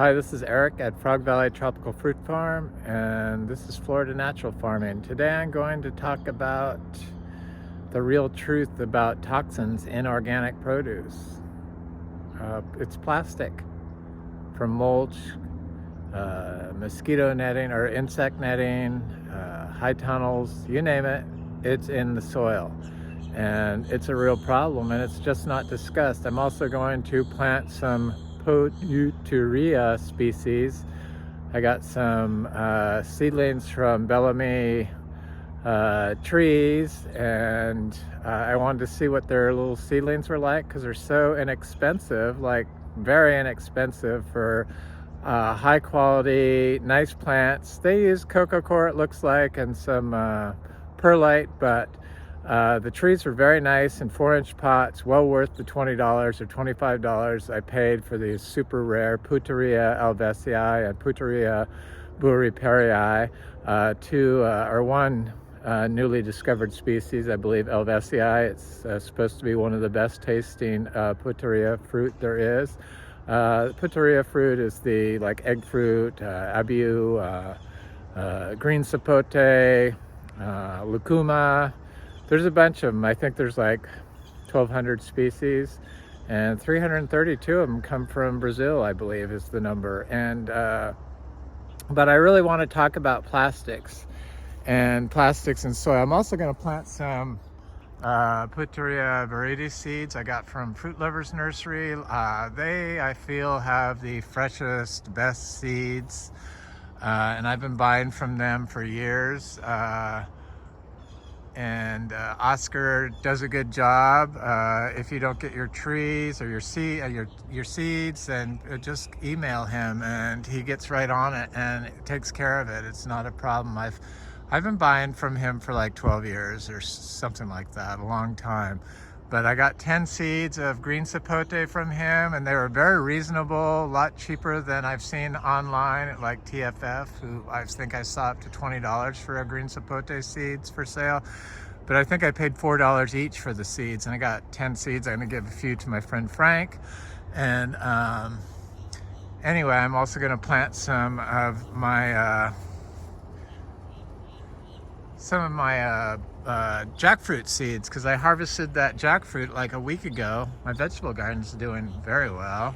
Hi, this is Eric at Frog Valley Tropical Fruit Farm, and this is Florida Natural Farming. Today I'm going to talk about the real truth about toxins in organic produce. It's plastic, from mulch, mosquito netting or insect netting, high tunnels, you name it, it's in the soil. And it's a real problem, and it's just not discussed. I'm also going to plant some Puturia species. I got some seedlings from Bellamy trees, and I wanted to see what their little seedlings were like because they're so inexpensive, like very inexpensive for high quality, nice plants. They use coco coir, it looks like, and some perlite, but the trees were very nice in 4-inch pots, well worth the $20 or $25 I paid for these super rare Puturia alvesii and Puturia burri-perrii, one newly discovered species, I believe, alvesii. It's supposed to be one of the best tasting Puturia fruit there is. Puturia fruit is the like egg fruit, abiu, green sapote, lucuma. There's a bunch of them. I think there's like 1,200 species, and 332 of them come from Brazil, I believe is the number. And but I really want to talk about plastics and soil. I'm also going to plant some Puturia burri seeds I got from Fruit Lovers Nursery. They, I feel, have the freshest, best seeds, and I've been buying from them for years. Oscar does a good job. If you don't get your trees or your seeds, then just email him and he gets right on it and takes care of it. It's not a problem. I've been buying from him for like 12 years or something like that, a long time. But I got 10 seeds of green sapote from him, and they were very reasonable, a lot cheaper than I've seen online at like TFF, who I think I saw up to $20 for a green sapote seeds for sale. But I think I paid $4 each for the seeds, and I got 10 seeds. I'm gonna give a few to my friend Frank. And anyway, I'm also gonna plant some of my jackfruit seeds, because I harvested that jackfruit like a week ago. My vegetable garden's doing very well.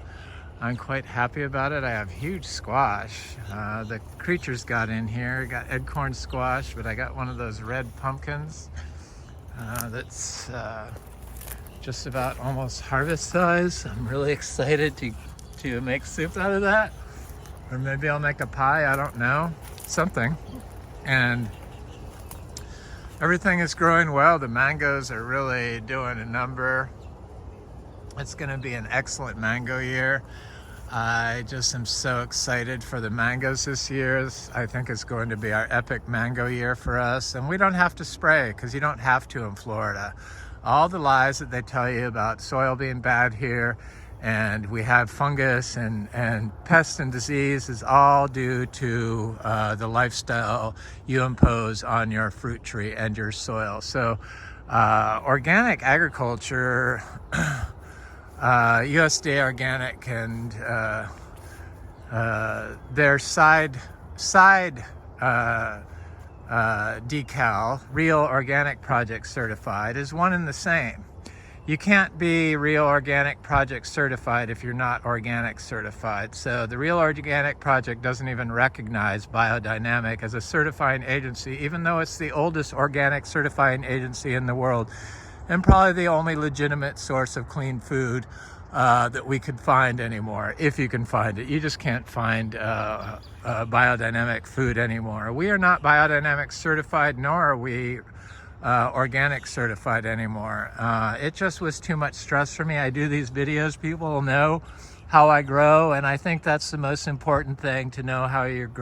I'm quite happy about it. I have huge squash. The creatures got in here, got acorn squash, but I got one of those red pumpkins that's just about almost harvest size. I'm really excited to make soup out of that, or maybe I'll make a pie, I don't know, something. And everything is growing well. The mangoes are really doing a number. It's going to be an excellent mango year. I just am so excited for the mangoes this year. I think it's going to be our epic mango year for us. And we don't have to spray, because you don't have to in Florida. All the lies that they tell you about soil being bad here, and we have fungus and pests and disease, is all due to the lifestyle you impose on your fruit tree and your soil. So organic agriculture, USDA organic, and their side decal, Real Organic Project certified, is one and the same. You can't be Real Organic Project certified if you're not organic certified. So the Real Organic Project doesn't even recognize biodynamic as a certifying agency, even though it's the oldest organic certifying agency in the world, and probably the only legitimate source of clean food that we could find anymore, if you can find it. You just can't find biodynamic food anymore. We are not biodynamic certified, nor are we organic certified anymore. It just was too much stress for me. I do these videos, people will know how I grow, and I think that's the most important thing, to know how your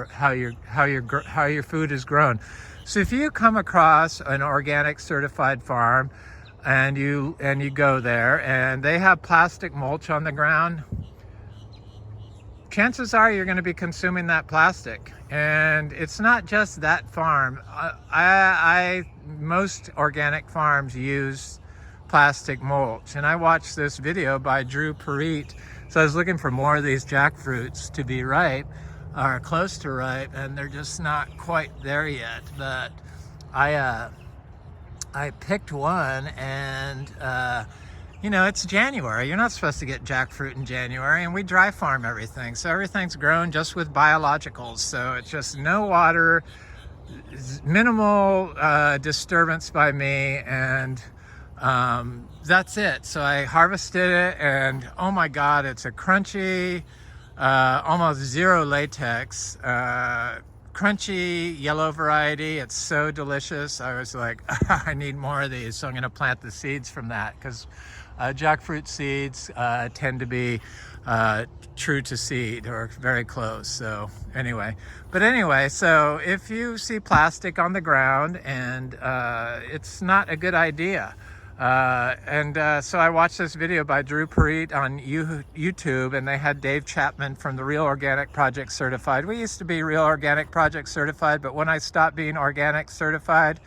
food is grown. So if you come across an organic certified farm and you go there and they have plastic mulch on the ground, chances are you're going to be consuming that plastic. And it's not just that farm. Most organic farms use plastic mulch. And I watched this video by Drew Perit So I was looking for more of these jackfruits to be ripe, or close to ripe, and they're just not quite there yet. But I picked one, and you know, it's January. You're not supposed to get jackfruit in January, and we dry farm everything. So everything's grown just with biologicals. So it's just no water, minimal disturbance by me, and that's it. So I harvested it, and oh my God, it's a crunchy, almost zero latex, crunchy yellow variety. It's so delicious. I was like, I need more of these. So I'm going to plant the seeds from that, because jackfruit seeds tend to be true to seed, or very close. So anyway, so if you see plastic on the ground, and it's not a good idea. So I watched this video by Drew Parit on YouTube, and they had Dave Chapman from the Real Organic Project certified. We used to be Real Organic Project certified, but when I stopped being organic certified,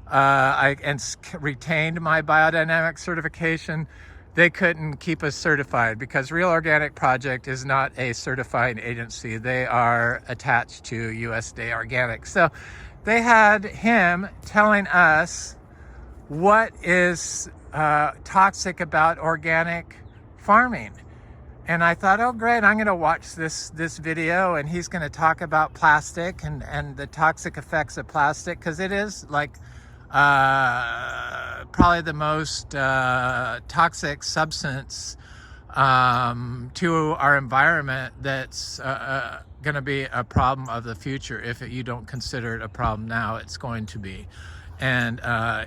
I retained my biodynamic certification, they couldn't keep us certified, because Real Organic Project is not a certifying agency. They are attached to USDA Organic. So they had him telling us what is toxic about organic farming. And I thought, oh great, I'm gonna watch this video, and he's gonna talk about plastic and the toxic effects of plastic, because it is like probably the most toxic substance to our environment that's gonna be a problem of the future. If you don't consider it a problem now, it's going to be. And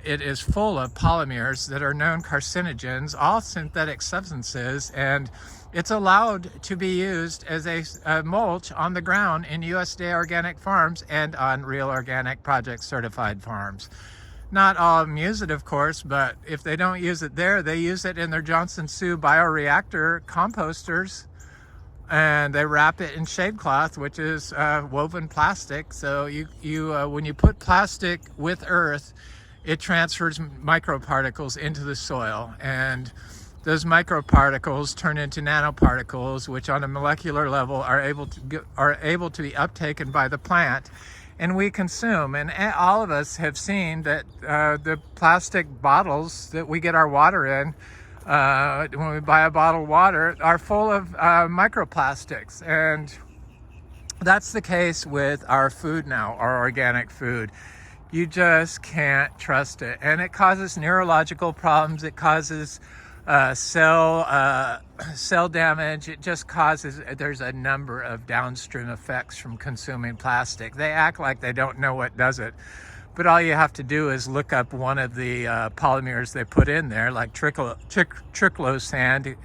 it is full of polymers that are known carcinogens, all synthetic substances, and it's allowed to be used as a mulch on the ground in USDA organic farms and on Real Organic Project certified farms. Not all of them use it, of course, but if they don't use it there, they use it in their Johnson Sioux bioreactor composters, and they wrap it in shade cloth, which is woven plastic. So when you put plastic with earth, it transfers microparticles into the soil, and those microparticles turn into nanoparticles, which on a molecular level are able to be uptaken by the plant, and we consume. And all of us have seen that the plastic bottles that we get our water in, when we buy a bottle of water, are full of microplastics. And that's the case with our food now, our organic food. You just can't trust it, and it causes neurological problems. It causes cell damage. It just causes, there's a number of downstream effects from consuming plastic. They act like they don't know what does it, but all you have to do is look up one of the polymers they put in there, like triclosan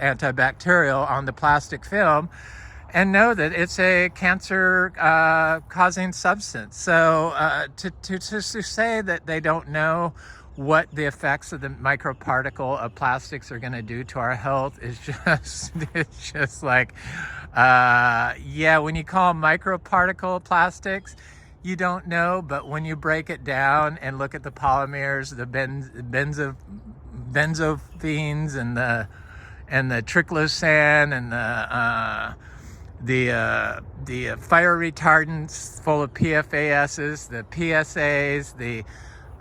antibacterial on the plastic film, and know that it's a cancer causing substance. So to say that they don't know what the effects of the microparticle of plastics are going to do to our health is just, it's just like, yeah, when you call them microparticle plastics, you don't know, but when you break it down and look at the polymers, the benzophenes and the triclosan and the fire retardants full of PFASs, the PSAs,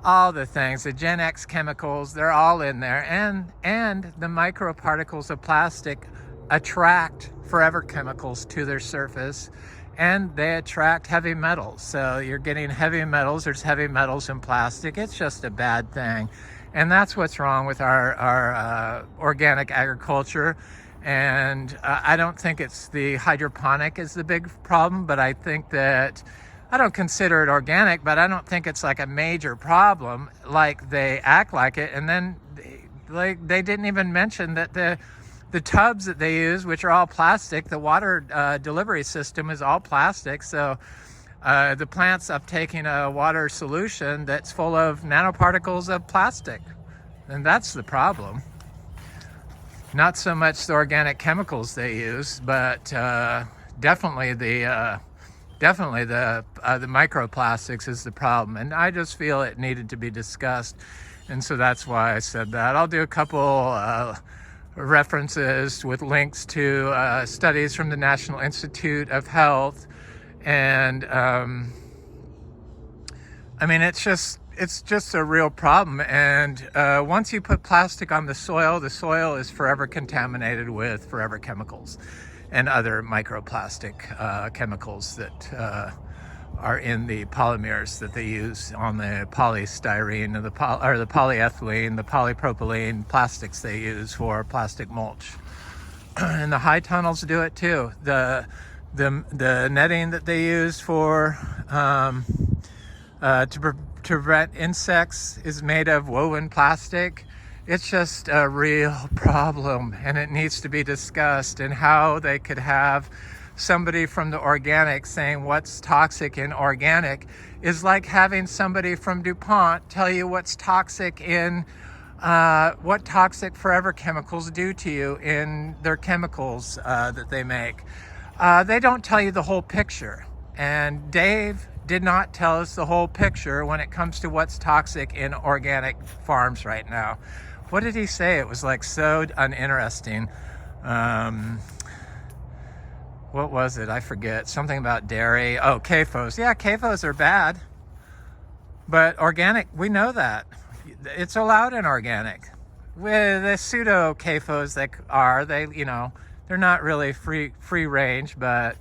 all the things, the Gen X chemicals, they're all in there. And the microparticles of plastic attract forever chemicals to their surface, and they attract heavy metals. So you're getting heavy metals. There's heavy metals in plastic. It's just a bad thing. And that's what's wrong with our organic agriculture. And I don't think it's the hydroponic is the big problem, but I think that, I don't consider it organic, but I don't think it's like a major problem like they act like it. And then they didn't even mention that the tubs that they use, which are all plastic, the water delivery system is all plastic. So the plant's uptaking a water solution that's full of nanoparticles of plastic. And that's the problem. Not so much the organic chemicals they use, but definitely the microplastics is the problem. And I just feel it needed to be discussed. And so that's why I said that. I'll do a couple references with links to studies from the National Institute of Health. And I mean, it's just a real problem. And once you put plastic on the soil is forever contaminated with forever chemicals and other microplastic chemicals that are in the polymers that they use on the polystyrene and the polyethylene, the polypropylene plastics they use for plastic mulch. And the high tunnels do it too. The netting that they use for to prevent insects is made of woven plastic. It's just a real problem, and it needs to be discussed. And how they could have somebody from the organic saying what's toxic in organic is like having somebody from DuPont tell you what's toxic in what toxic forever chemicals do to you in their chemicals that they make. They don't tell you the whole picture, and Dave did not tell us the whole picture when it comes to what's toxic in organic farms right now. What did he say? It was like so uninteresting. What was it? I forget. Something about dairy. Oh, CAFOs. Yeah, CAFOs are bad. But organic, we know that. It's allowed in organic. With the pseudo CAFOs they're not really free range, but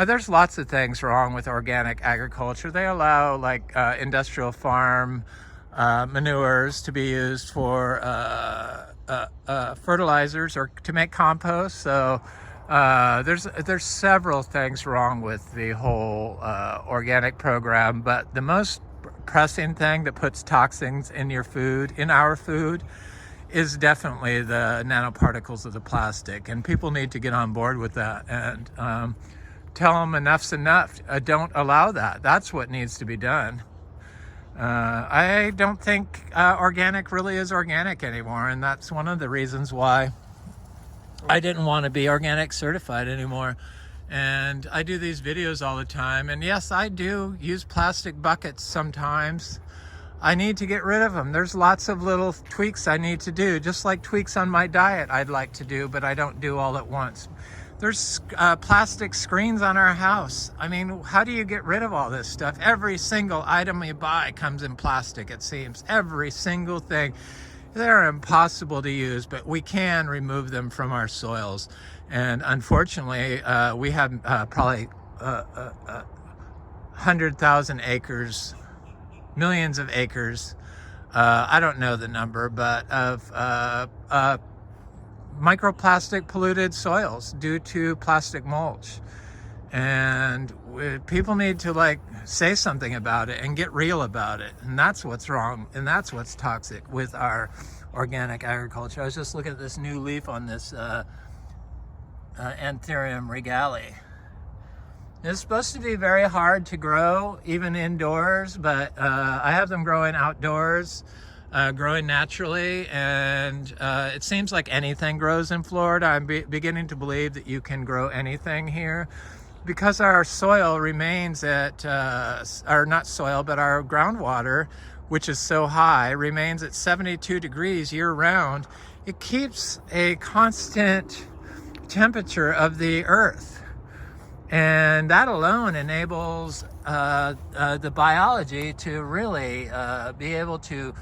there's lots of things wrong with organic agriculture. They allow like industrial farm manures to be used for fertilizers or to make compost. So there's several things wrong with the whole organic program, but the most pressing thing that puts toxins in our food, is definitely the nanoparticles of the plastic, and people need to get on board with that and tell them enough's enough. Don't allow that. That's what needs to be done. I don't think organic really is organic anymore, and that's one of the reasons why I didn't want to be organic certified anymore. And I do these videos all the time, and yes, I do use plastic buckets sometimes. I need to get rid of them. There's lots of little tweaks I need to do, just like tweaks on my diet I'd like to do, but I don't do all at once. There's plastic screens on our house. I mean, how do you get rid of all this stuff? Every single item you buy comes in plastic, it seems. Every single thing. They're impossible to use, but we can remove them from our soils. And unfortunately, we have probably 100,000 acres, millions of acres, I don't know the number, but of microplastic polluted soils due to plastic mulch. And people need to say something about it and get real about it. And that's what's wrong, and that's what's toxic with our organic agriculture. I was just looking at this new leaf on this Anthurium regali. It's supposed to be very hard to grow, even indoors, but I have them growing outdoors, growing naturally, and it seems like anything grows in Florida. I'm beginning to believe that you can grow anything here, because our soil remains at, or not soil, but our groundwater, which is so high, remains at 72 degrees year-round. It keeps a constant temperature of the earth. And that alone enables the biology to really be able to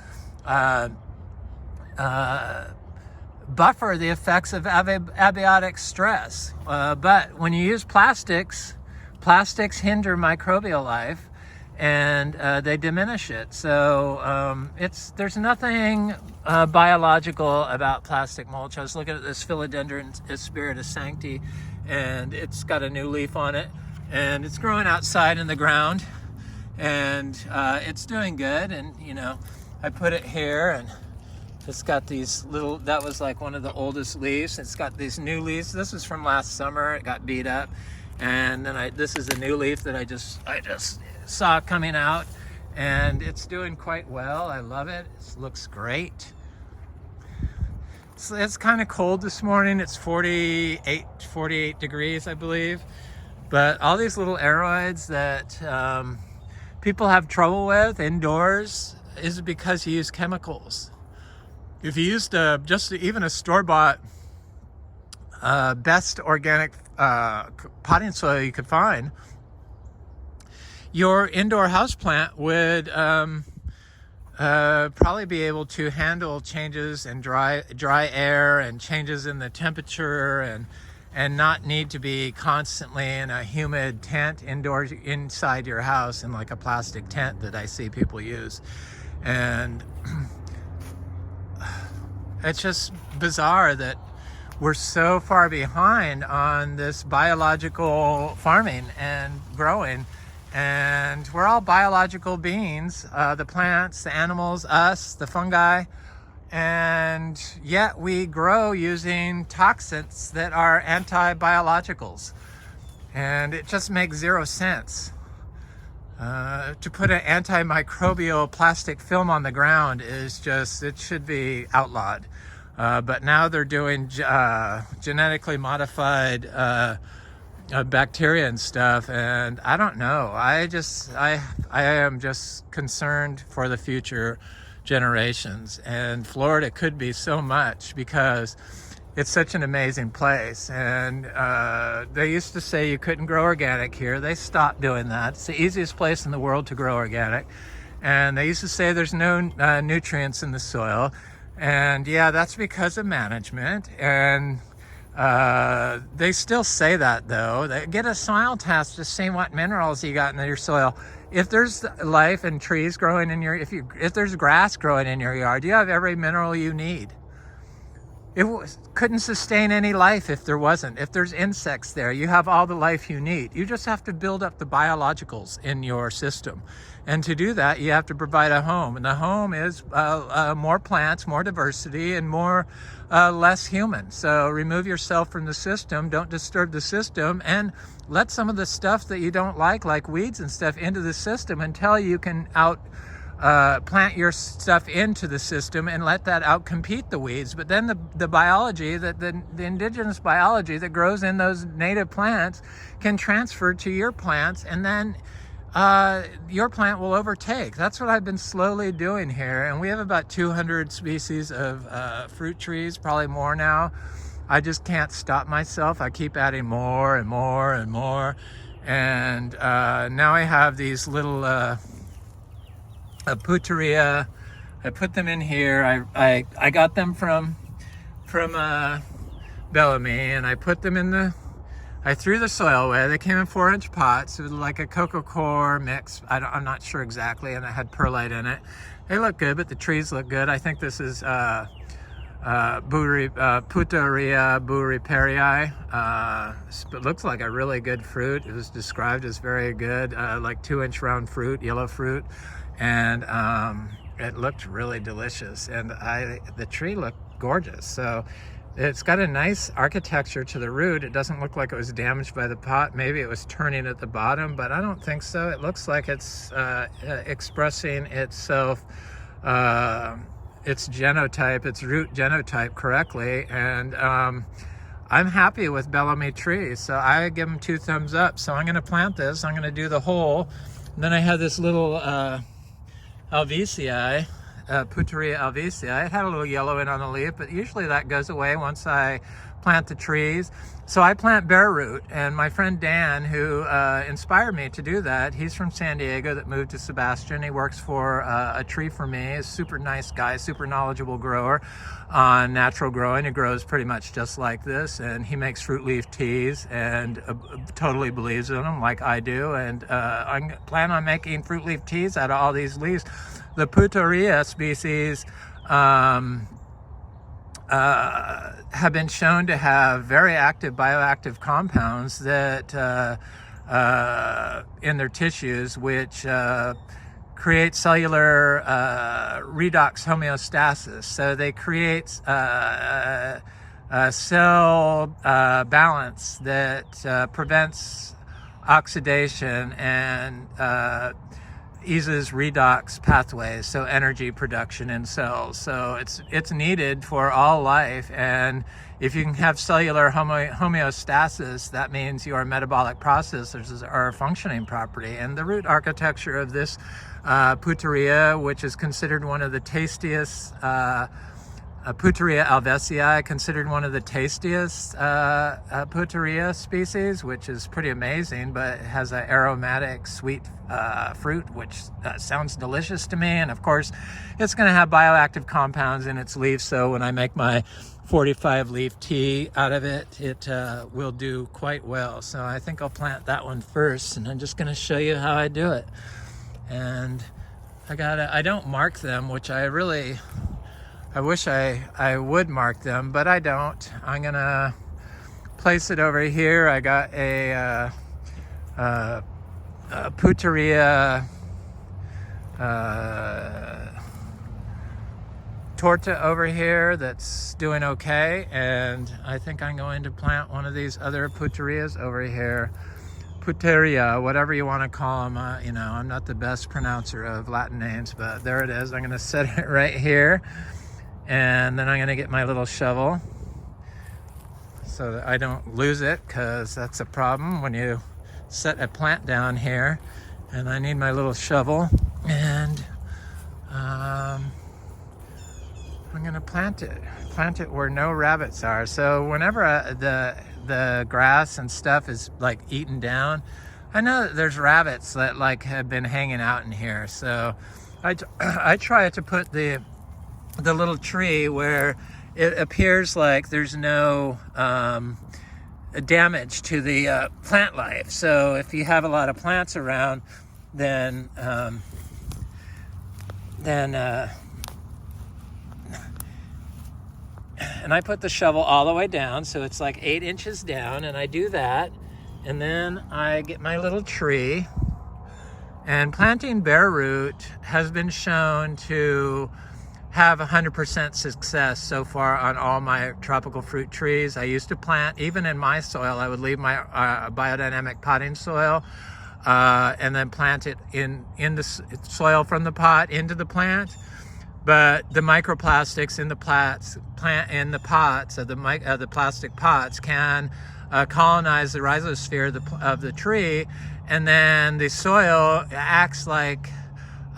buffer the effects of abiotic stress. But when you use plastics hinder microbial life, and they diminish it. So there's nothing biological about plastic mulch. I was looking at this philodendron Spiritus Sancti, and it's got a new leaf on it, and it's growing outside in the ground, and it's doing good. And I put it here, and it's got these little, that was like one of the oldest leaves. It's got these new leaves. This was from last summer. It got beat up, and then this is a new leaf that I just saw coming out, and it's doing quite well. I love it. It looks great. It's kind of cold this morning. It's 48 degrees, I believe. But all these little aeroids that people have trouble with indoors is because you use chemicals. If you used even a store-bought best organic potting soil you could find, your indoor houseplant would probably be able to handle changes in dry air and changes in the temperature, and not need to be constantly in a humid tent indoors inside your house in like a plastic tent that I see people use. And it's just bizarre that we're so far behind on this biological farming and growing, and we're all biological beings, the plants, the animals, us, the fungi, and yet we grow using toxins that are anti-biologicals, and it just makes zero sense. To put an antimicrobial plastic film on the ground is just, it should be outlawed. But now they're doing genetically modified bacteria and stuff, and I don't know. I am just concerned for the future generations, and Florida could be so much because it's such an amazing place. And they used to say you couldn't grow organic here. They stopped doing that. It's the easiest place in the world to grow organic. And they used to say there's no nutrients in the soil. And yeah, that's because of management. And they still say that though. They get a soil test to see what minerals you got in your soil. If there's life and trees growing in your, if there's grass growing in your yard, you have every mineral you need. It couldn't sustain any life if there wasn't. If there's insects there, you have all the life you need. You just have to build up the biologicals in your system. And to do that, you have to provide a home. And the home is more plants, more diversity, and less human. So remove yourself from the system, don't disturb the system, and let some of the stuff that you don't like weeds and stuff, into the system until you can plant your stuff into the system and let that outcompete the weeds. But then the biology, the indigenous biology that grows in those native plants can transfer to your plants, and then your plant will overtake. That's what I've been slowly doing here. And we have about 200 species of fruit trees, probably more now. I just can't stop myself. I keep adding more and more and more. And now I have these little puteria. I put them in here. I got them from Bellamy, and I put them in I threw the soil away. They came in 4-inch pots. It was like a coco coir mix. I'm not sure exactly, and it had perlite in it. They look good, but the trees look good. I think this is Puteria burriperii. It looks like a really good fruit. It was described as very good, like 2-inch round fruit, yellow fruit. And it looked really delicious, and the tree looked gorgeous. So it's got a nice architecture to the root. It doesn't look like it was damaged by the pot. Maybe it was turning at the bottom, but I don't think so. It looks like it's expressing itself, its genotype, its root genotype correctly. And I'm happy with Bellamy trees, so I give them 2 thumbs up. So I'm going to plant this. I'm going to do the whole. And then I have this little Alvesii, Puteria alvesii. It had a little yellow in on the leaf, but usually that goes away once I plant the trees. So I plant bare root, and my friend Dan, who inspired me to do that, he's from San Diego that moved to Sebastian. He works for a Tree For Me. He's a super nice guy, super knowledgeable grower on natural growing. He grows pretty much just like this, and he makes fruit leaf teas and totally believes in them like I do. And I plan on making fruit leaf teas out of all these leaves. The Puteria species have been shown to have very active bioactive compounds that in their tissues, which create cellular redox homeostasis. So they create cell balance that prevents oxidation and eases redox pathways, so energy production in cells. So it's needed for all life, and if you can have cellular homeostasis, that means your metabolic processes are functioning properly. And the root architecture of this Puteria, which is considered one of the tastiest Puteria alvesii, considered one of the tastiest Puteria species, which is pretty amazing, but it has an aromatic sweet fruit, which sounds delicious to me. And of course, it's going to have bioactive compounds in its leaves, so when I make my 45 leaf tea out of it, it will do quite well. So I think I'll plant that one first, and I'm just going to show you how I do it. And I don't mark them, which I wish I would mark them, but I don't. I'm gonna place it over here. I got a Puteria torta over here that's doing okay, and I think I'm going to plant one of these other Puterias over here. Puteria, whatever you want to call them. You know, I'm not the best pronouncer of Latin names, but there it is. I'm going to set it right here, and then I'm going to get my little shovel so that I don't lose it, because that's a problem when you set a plant down here. And I need my little shovel, and I'm going to plant it where no rabbits are. So whenever the grass and stuff is like eaten down, I know that there's rabbits that like have been hanging out in here. So I try to put the little tree where it appears like there's no damage to the plant life. So if you have a lot of plants around, then and I put the shovel all the way down, so it's like 8 inches down, and I do that, and then I get my little tree. And planting bare root has been shown to have 100% success so far on all my tropical fruit trees. I used to plant, even in my soil, I would leave my biodynamic potting soil and then plant it in the soil from the pot into the plant. But the microplastics in the pots of the plastic pots can colonize the rhizosphere of the tree, and then the soil acts like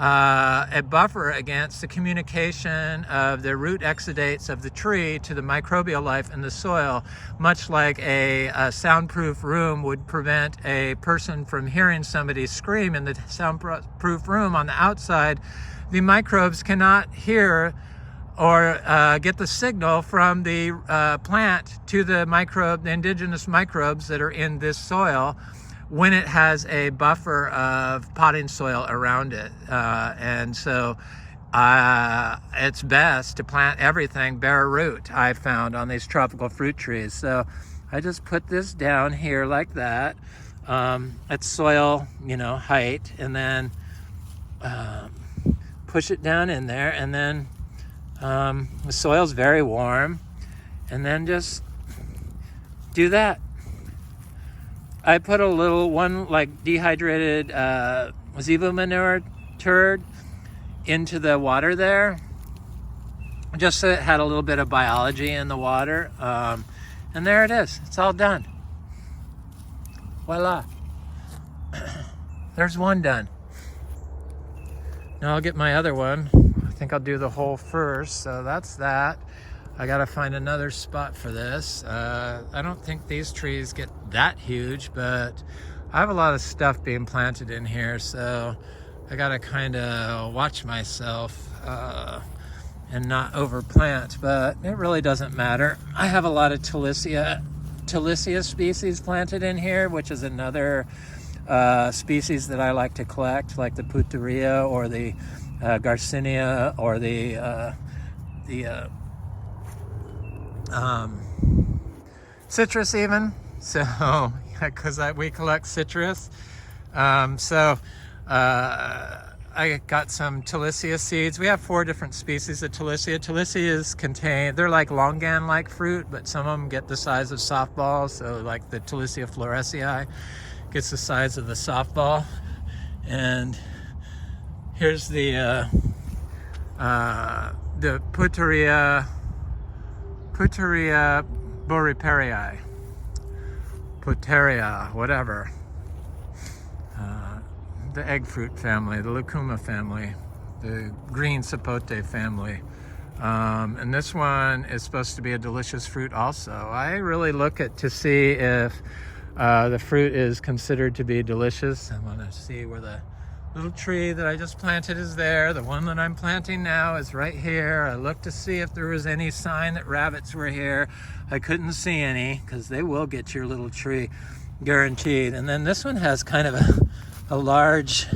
a buffer against the communication of the root exudates of the tree to the microbial life in the soil, much like a soundproof room would prevent a person from hearing somebody scream in the soundproof room on the outside. The microbes cannot hear or get the signal from the plant to the indigenous microbes that are in this soil when it has a buffer of potting soil around it. And so it's best to plant everything bare root, I found, on these tropical fruit trees. So I just put this down here like that at soil, height, and then push it down in there, and then the soil's very warm, and then just do that. I put a little one like dehydrated Zevo manure turd into the water there, just so it had a little bit of biology in the water, and there it is. It's all done. Voila. There's one done. Now I'll get my other one. I think I'll do the hole first. So that's that. I gotta find another spot for this. I don't think these trees get that huge, but I have a lot of stuff being planted in here, so I gotta kind of watch myself and not overplant, but it really doesn't matter. I have a lot of Talicia species planted in here, which is another species that I like to collect, like the Puteria or the Garcinia or the citrus even. So because we collect citrus, I got some Talicia seeds. We have 4 different species of Talicia. Talicias they're like longan-like fruit, but some of them get the size of softballs. So like the Talicia fluorescei gets the size of the softball. And here's the Puteria boriperii. Puteria, whatever. The egg fruit family, the lucuma family, the green sapote family And this one is supposed to be a delicious fruit also. I really look at to see if the fruit is considered to be delicious. I want to see where the little tree that I just planted is there. The one that I'm planting now is right here. I looked to see if there was any sign that rabbits were here. I couldn't see any, because they will get your little tree, guaranteed. And then this one has kind of a large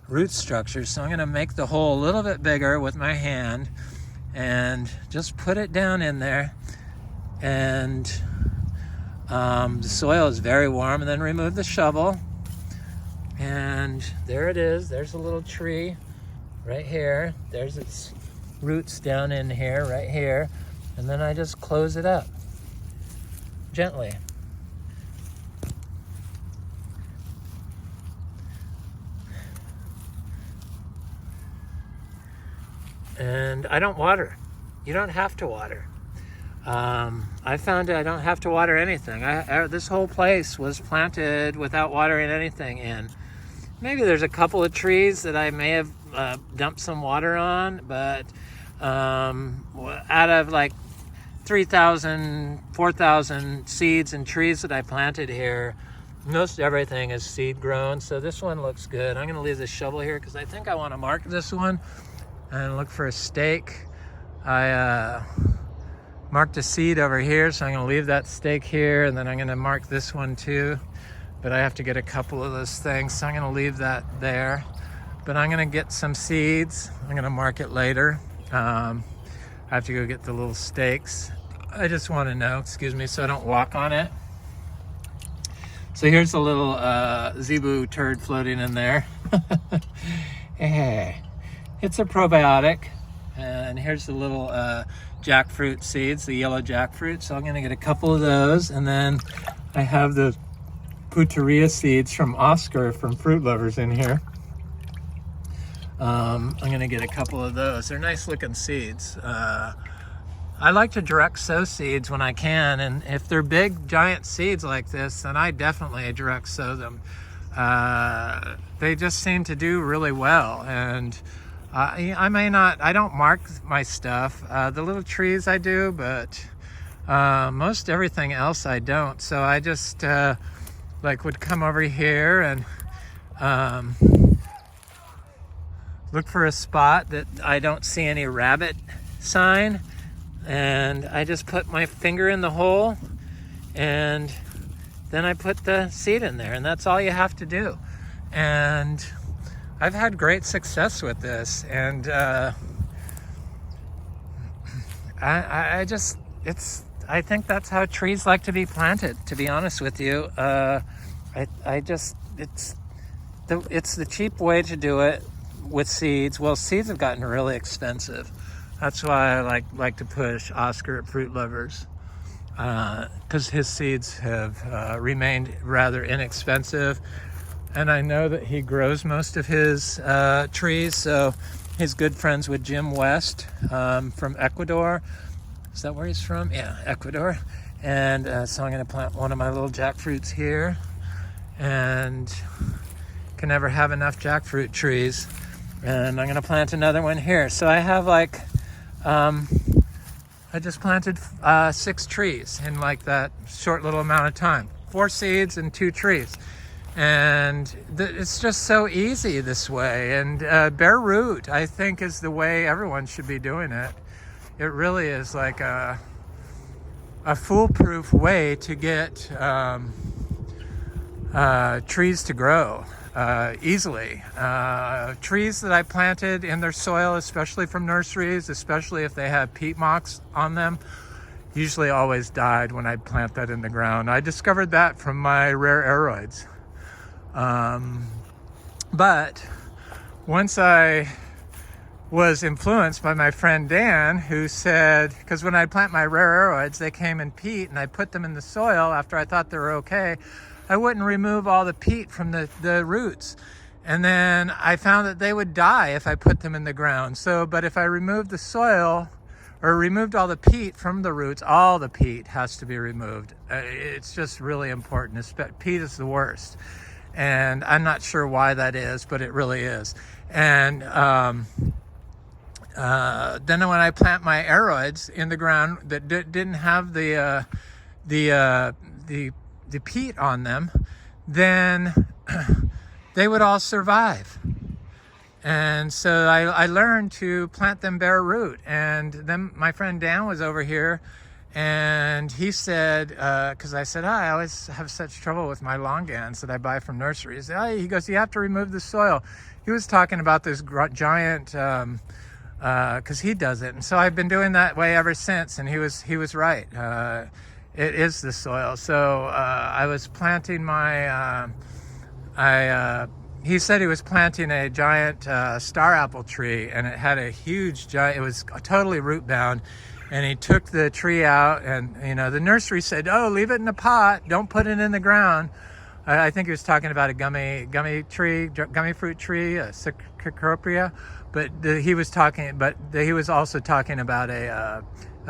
root structure, so I'm going to make the hole a little bit bigger with my hand and just put it down in there. And the soil is very warm, and then remove the shovel. And there it is. There's a little tree right here. There's its roots down in here, right here. And then I just close it up gently. And I don't water. You don't have to water. I found I don't have to water anything. This whole place was planted without watering anything in. Maybe there's a couple of trees that I may have dumped some water on, but out of like 3,000, 4,000 seeds and trees that I planted here, most everything is seed grown. So this one looks good. I'm going to leave the shovel here because I think I want to mark this one and look for a stake. I marked a seed over here, so I'm going to leave that stake here, and then I'm going to mark this one too. But I have to get a couple of those things, so I'm going to leave that there. But I'm going to get some seeds. I'm going to mark it later. I have to go get the little stakes. I just want to know, excuse me, so I don't walk on it. So here's a little zebu turd floating in there. Hey, it's a probiotic. And here's the little jackfruit seeds, the yellow jackfruit. So I'm going to get a couple of those. And then I have the Puteria seeds from Oscar from Fruit Lovers in here. I'm going to get a couple of those. They're nice looking seeds. I like to direct sow seeds when I can, and if they're big giant seeds like this, then I definitely direct sow them. They just seem to do really well, and I don't mark my stuff. The little trees I do, but most everything else I don't. So I just would come over here and look for a spot that I don't see any rabbit sign, and I just put my finger in the hole, and then I put the seed in there, and that's all you have to do. And I've had great success with this, and I think that's how trees like to be planted, to be honest with you. It's the cheap way to do it with seeds. Well, seeds have gotten really expensive. That's why I like to push Oscar at Fruit Lovers, because his seeds have remained rather inexpensive. And I know that he grows most of his trees, so he's good friends with Jim West from Ecuador. Is that where he's from? Yeah, Ecuador. And so I'm going to plant one of my little jackfruits here, and can never have enough jackfruit trees. And I'm going to plant another one here. So I have I just planted 6 trees in like that short little amount of time. 4 seeds and 2 trees. And it's just so easy this way. And bare root, I think, is the way everyone should be doing it. It really is like a foolproof way to get trees to grow easily. Trees that I planted in their soil, especially from nurseries, especially if they have peat mocks on them, usually always died when I plant that in the ground. I discovered that from my rare aeroids. But once I was influenced by my friend Dan, who said, because when I plant my rare aeroids, they came in peat, and I put them in the soil after I thought they were okay. I wouldn't remove all the peat from the roots. And then I found that they would die if I put them in the ground. But if I removed the soil, or removed all the peat from the roots, all the peat has to be removed. It's just really important. Peat is the worst. And I'm not sure why that is, but it really is. And then when I plant my aroids in the ground that didn't have the peat on them, then they would all survive. And so I learned to plant them bare root. And then my friend Dan was over here, and he said, because I said, I always have such trouble with my longans that I buy from nurseries. He goes, you have to remove the soil. He was talking about this giant, because he does it. And so I've been doing that way ever since, and he was right. It is the soil. So I was planting my, he said he was planting a giant star apple tree, and it had a huge giant, it was totally root bound. And he took the tree out, and the nursery said, oh, leave it in a pot, don't put it in the ground. I think he was talking about a gummy fruit tree, a cecropia, but he was also talking about a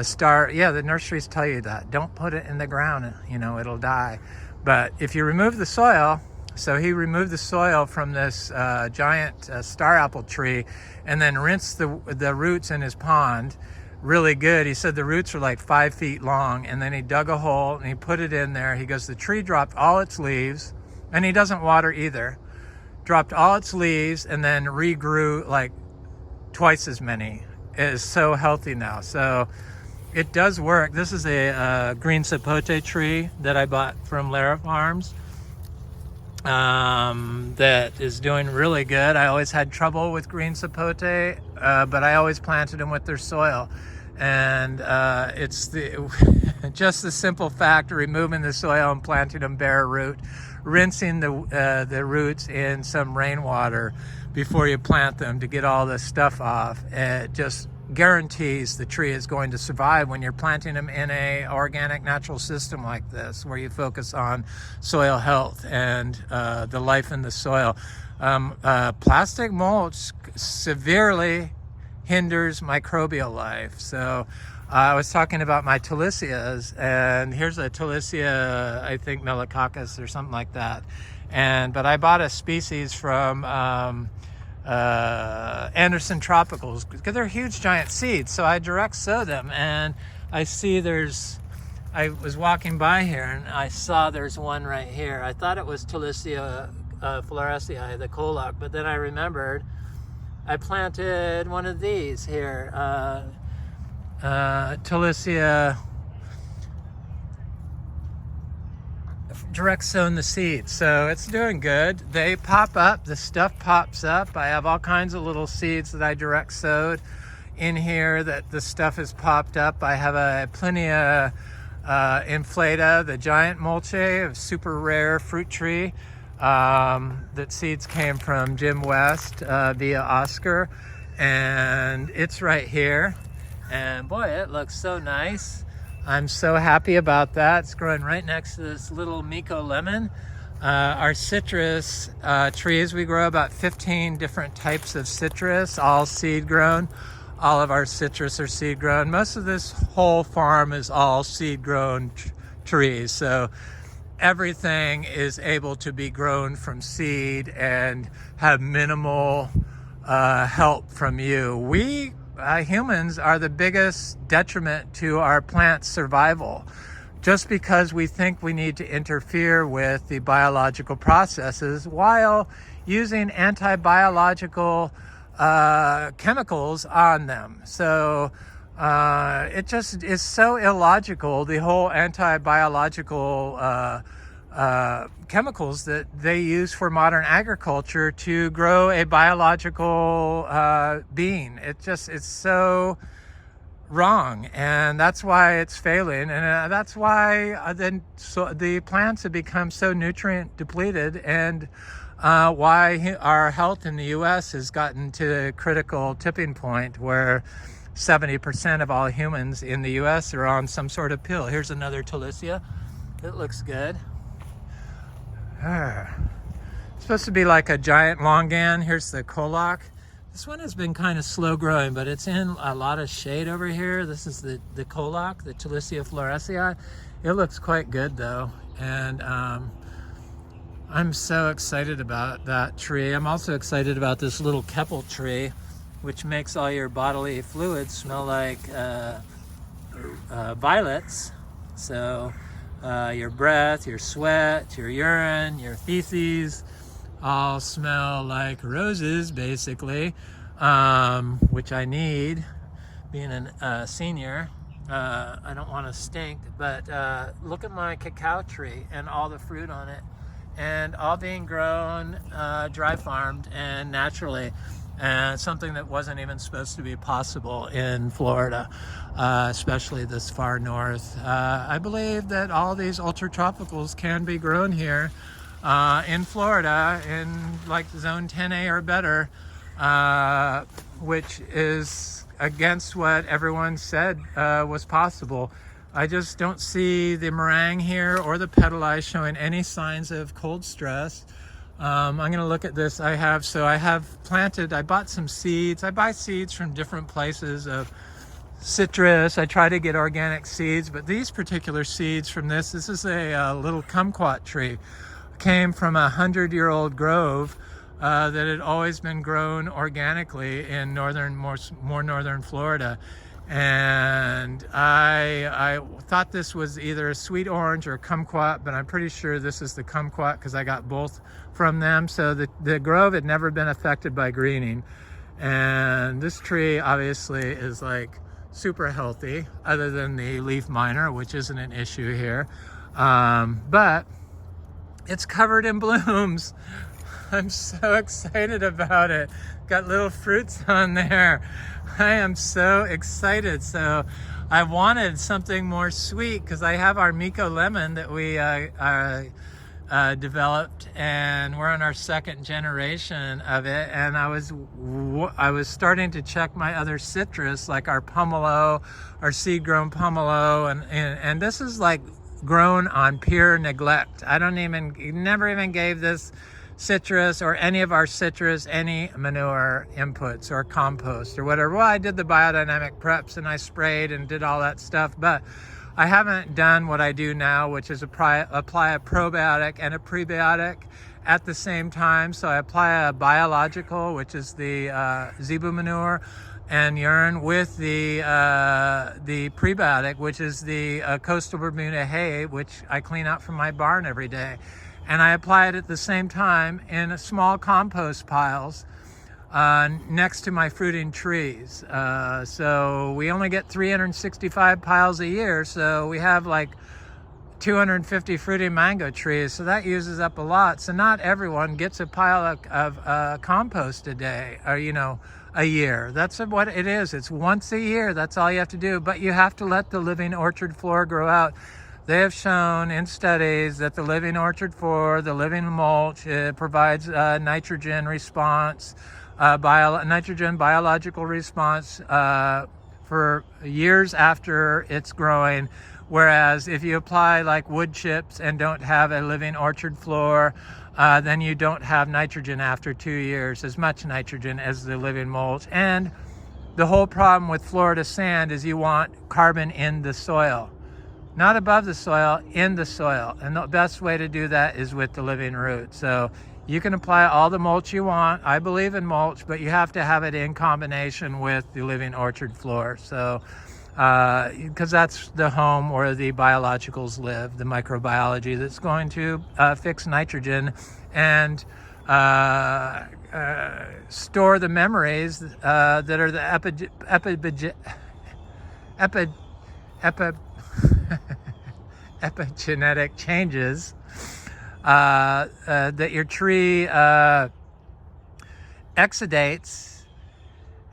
star. Yeah, the nurseries tell you that. Don't put it in the ground, it'll die. But if you remove the soil, so he removed the soil from this giant star apple tree, and then rinsed the roots in his pond really good. He said the roots are like 5 feet long, and then he dug a hole and he put it in there. He goes, the tree dropped all its leaves, and he doesn't water either, dropped all its leaves and then regrew like twice as many. It is so healthy now. So it does work. This is a green sapote tree that I bought from Lara Farms, that is doing really good. I always had trouble with green sapote, but I always planted them with their soil. And it's just the simple fact of removing the soil and planting them bare root, rinsing the roots in some rainwater before you plant them to get all the stuff off. It just guarantees the tree is going to survive when you're planting them in a organic natural system like this, where you focus on soil health and the life in the soil. Plastic mulch severely hinders microbial life. So I was talking about my Talisias, and here's a Talisia, I think Melicoccus or something like that. But I bought a species from Anderson Tropicals, because they're huge giant seeds. So I direct sow them, and I see I was walking by here and I saw there's one right here. I thought it was Talisia flourescii, the coloc, but then I remembered I planted one of these here, Talisia, direct sown the seeds. So it's doing good. They pop up, the stuff pops up. I have all kinds of little seeds that I direct sowed in here that the stuff has popped up. I have a Plinia inflata, the giant mulche, a super rare fruit tree. That seeds came from Jim West via Oscar, and it's right here, and boy, it looks so nice. I'm so happy about that. It's growing right next to this little Miko lemon. Our citrus trees, we grow about 15 different types of citrus, all seed grown. All of our citrus are seed grown. Most of this whole farm is all seed grown trees, so everything is able to be grown from seed and have minimal help from you. We humans are the biggest detriment to our plant's survival, just because we think we need to interfere with the biological processes while using anti-biological chemicals on them. So it just is so illogical, the whole anti-biological chemicals that they use for modern agriculture to grow a biological being. It's so wrong, and that's why it's failing, and that's why the plants have become so nutrient depleted, and why our health in the U.S. has gotten to a critical tipping point where 70% of all humans in the U.S. are on some sort of pill. Here's another Talisia. It looks good. It's supposed to be like a giant longan. Here's the coloc. This one has been kind of slow growing, but it's in a lot of shade over here. This is the coloc, the Talisia flourescii. It looks quite good though, and I'm so excited about that tree. I'm also excited about this little Keppel tree, which makes all your bodily fluids smell like violets. So your breath, your sweat, your urine, your feces all smell like roses, basically, which I need, being a senior. I don't want to stink, but look at my cacao tree and all the fruit on it, and all being grown dry farmed and naturally, and something that wasn't even supposed to be possible in Florida, especially this far north. I believe that all these ultra tropicals can be grown here in Florida in like zone 10A or better, which is against what everyone said was possible. I just don't see the meringue here or the petali showing any signs of cold stress. I'm going to look at this. I bought some seeds. I buy seeds from different places of citrus. I try to get organic seeds, but these particular seeds from this is a little kumquat tree. Came from a 100-year-old grove that had always been grown organically in more northern Florida. And I thought this was either a sweet orange or a kumquat, but I'm pretty sure this is the kumquat because I got both from them. So the grove had never been affected by greening. And this tree obviously is like super healthy, other than the leaf miner, which isn't an issue here. But it's covered in blooms. I'm so excited about it. Got little fruits on there. I am so excited. So I wanted something more sweet because I have our Miko lemon that we developed, and we're on our second generation of it. And I was starting to check my other citrus, like our pomelo, our seed-grown pomelo, and this is like grown on pure neglect. Never even gave this citrus or any of our citrus any manure inputs or compost or whatever. Well, I did the biodynamic preps and I sprayed and did all that stuff, but I haven't done what I do now, which is apply a probiotic and a prebiotic at the same time. So I apply a biological, which is the zebu manure and urine, with the prebiotic, which is the coastal Bermuda hay, which I clean out from my barn every day. And I apply it at the same time in small compost piles next to my fruiting trees. So we only get 365 piles a year, so we have like 250 fruiting mango trees, so that uses up a lot. So not everyone gets a pile of compost a day, or a year. That's what it is. It's once a year. That's all you have to do. But you have to let the living orchard floor grow out. They have shown in studies that the living orchard floor, the living mulch, it provides nitrogen response, nitrogen biological response for years after it's growing. Whereas if you apply like wood chips and don't have a living orchard floor, then you don't have nitrogen after 2 years, as much nitrogen as the living mulch. And the whole problem with Florida sand is you want carbon in the soil. Not above the soil, in the soil. And the best way to do that is with the living root. So you can apply all the mulch you want. I believe in mulch, but you have to have it in combination with the living orchard floor. So, because that's the home where the biologicals live, the microbiology that's going to fix nitrogen and store the memories that are the epigenetic changes that your tree exudates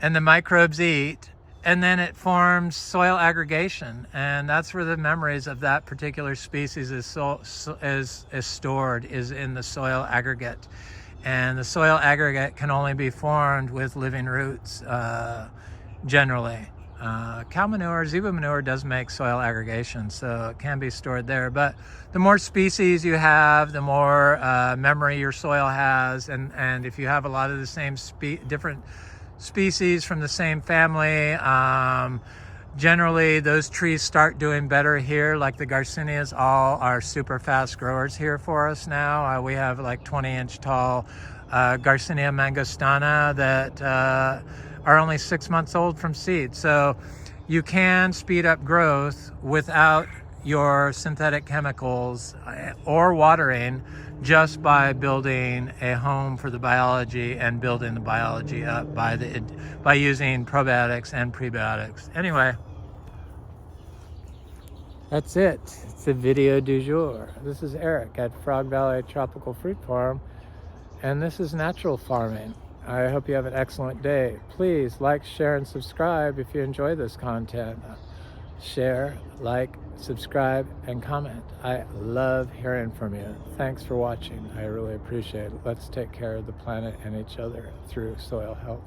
and the microbes eat, and then it forms soil aggregation, and that's where the memories of that particular species is stored, is in the soil aggregate. And the soil aggregate can only be formed with living roots generally. Cow manure, zebu manure does make soil aggregation, so it can be stored there. But the more species you have, the more memory your soil has, and if you have a lot of the same different species from the same family, generally those trees start doing better here. Like the Garcinias all are super fast growers here for us now. We have like 20-inch tall Garcinia mangostana, that are only 6 months old from seed. So you can speed up growth without your synthetic chemicals or watering, just by building a home for the biology and building the biology up by using probiotics and prebiotics. Anyway, that's it. It's the video du jour. This is Eric at Frog Valley Tropical Fruit Farm, and this is natural farming. I hope you have an excellent day. Please like, share, and subscribe if you enjoy this content. Share, like, subscribe, and comment. I love hearing from you. Thanks for watching. I really appreciate it. Let's take care of the planet and each other through soil health.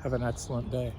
Have an excellent day.